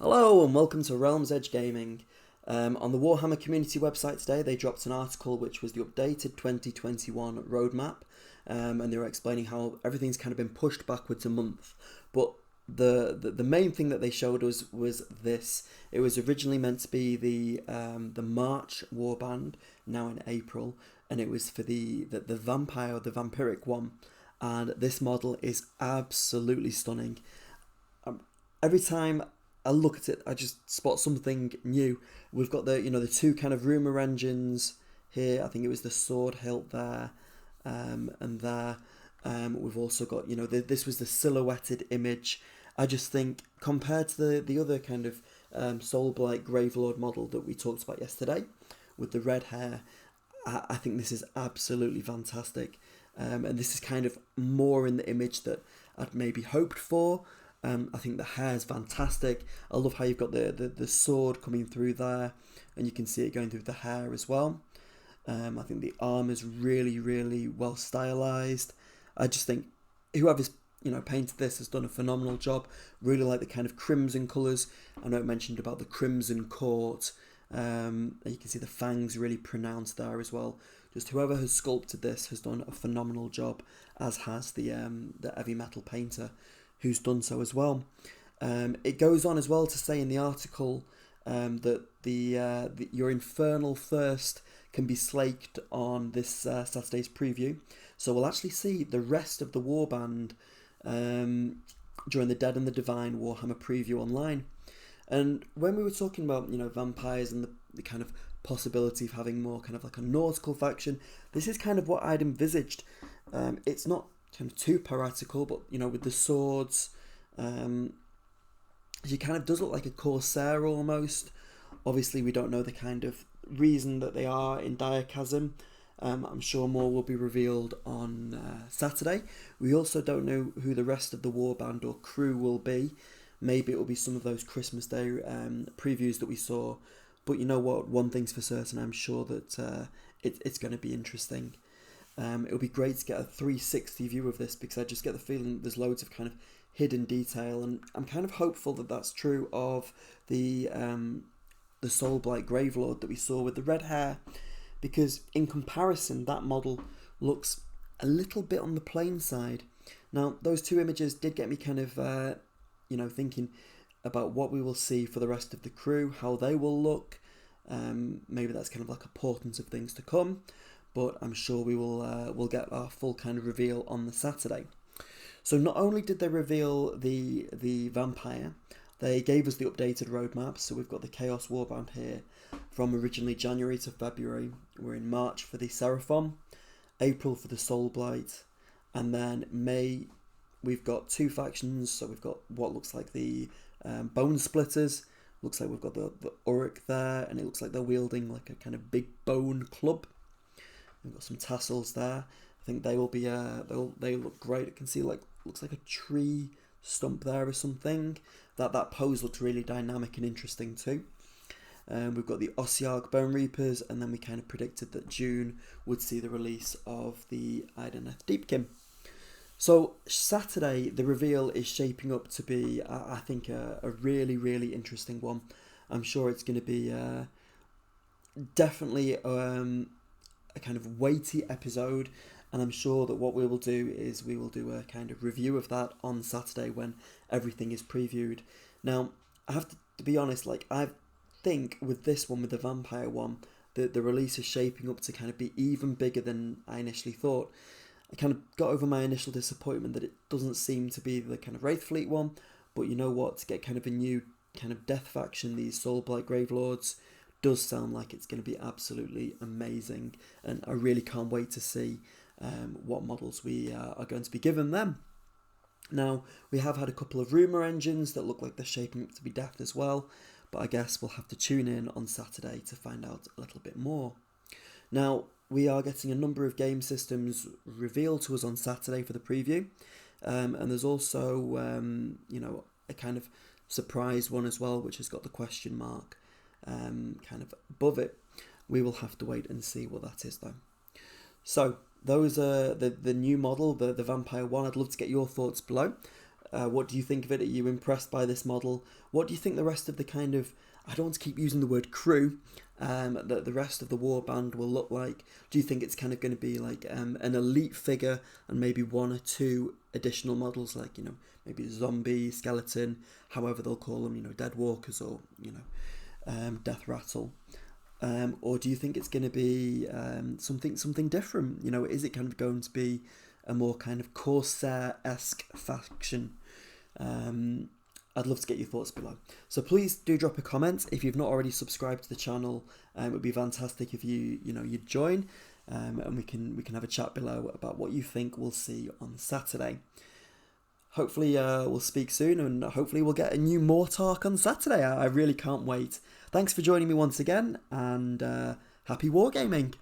Hello and welcome to Realms Edge Gaming. On the Warhammer community website today, they dropped an article which was the updated 2021 roadmap, and they were explaining how everything's kind of been pushed backwards a month. But the main thing that they showed us was this. It was originally meant to be the March warband, now in April, and it was for the vampire, the vampiric one, and this model is absolutely stunning. Every time I look at it, I just spot something new. We've got the two kind of rumour engines here. I think it was the sword hilt there, and there. We've also got this was the silhouetted image. I just think compared to the other kind of Soulblight Gravelord model that we talked about yesterday, with the red hair, I think this is absolutely fantastic. And this is kind of more in the image that I'd maybe hoped for. I think the hair is fantastic. I love how you've got the sword coming through there, and you can see it going through the hair as well. I think the arm is really, really well stylized. I just think whoever's painted this has done a phenomenal job. Really like the kind of crimson colours. I know it mentioned about the crimson court. And you can see the fangs really pronounced there as well. Just whoever has sculpted this has done a phenomenal job, as has the heavy metal painter, who's done so as well. It goes on as well to say in the article that your infernal thirst can be slaked on this Saturday's preview. So we'll actually see the rest of the warband during the Dead and the Divine Warhammer preview online. And when we were talking about vampires and the kind of possibility of having more kind of like a nautical faction, this is kind of what I'd envisaged. It's not kind of too piratical, but with the swords, she kind of does look like a corsair almost. Obviously we don't know the kind of reason that they are in Direchasm. I'm sure more will be revealed on Saturday. We also don't know who the rest of the warband or crew will be. Maybe it will be some of those Christmas Day previews that we saw, but you know what, one thing's for certain, I'm sure that it's going to be interesting. It would be great to get a 360 view of this, because I just get the feeling there's loads of kind of hidden detail, and I'm kind of hopeful that that's true of the Soulblight Gravelord that we saw with the red hair, because in comparison that model looks a little bit on the plain side. Now those two images did get me kind of thinking about what we will see for the rest of the crew, how they will look. Maybe that's kind of like a portent of things to come. But I'm sure we'll get our full kind of reveal on the Saturday. So not only did they reveal the vampire, they gave us the updated roadmap. So we've got the Chaos Warband here from originally January to February. We're in March for the Seraphon, April for the Soulblight, and then May we've got two factions. So we've got what looks like the Bone Splitters. Looks like we've got the Uruk there, and it looks like they're wielding like a kind of big bone club. We've got some tassels there. I think they will be they look great. I can see looks like a tree stump there or something. That pose looks really dynamic and interesting too. We've got the Ossiarch Bone Reapers, and then we kind of predicted that June would see the release of the Ideneth Deepkin. So Saturday, the reveal is shaping up to be, I think, a really, really interesting one. I'm sure it's going to be definitely a kind of weighty episode, and I'm sure that what we will do is we will do a kind of review of that on Saturday when everything is previewed. Now, I have to be honest, I think with this one, with the vampire one, the release is shaping up to kind of be even bigger than I initially thought. I kind of got over my initial disappointment that it doesn't seem to be the kind of Wraithfleet one, but you know what, to get kind of a new kind of death faction, these Soulblight Gravelords, does sound like it's going to be absolutely amazing, and I really can't wait to see what models we are going to be given them. Now, we have had a couple of rumour engines that look like they're shaping up to be death as well, but I guess we'll have to tune in on Saturday to find out a little bit more. Now, we are getting a number of game systems revealed to us on Saturday for the preview, and there's also a kind of surprise one as well, which has got the question mark kind of above it. We will have to wait and see what that is though. So those are the new model, the Vampire one. I'd love to get your thoughts below. What do you think of it? Are you impressed by this model? What do you think the rest of the kind of, I don't want to keep using the word crew, that the rest of the warband will look like? Do you think it's kind of going to be like an elite figure and maybe 1 or 2 additional models, like, you know, maybe a zombie, skeleton, however they'll call them, you know, dead walkers, or, you know, death rattle? Or do you think it's going to be something different? You know, is it kind of going to be a more kind of Corsair-esque faction? I'd love to get your thoughts below. So please do drop a comment. If you've not already subscribed to the channel, it would be fantastic if you'd join, and we can have a chat below about what you think we'll see on Saturday. Hopefully we'll speak soon, and hopefully we'll get a new Mortark on Saturday. I really can't wait. Thanks for joining me once again, and happy wargaming!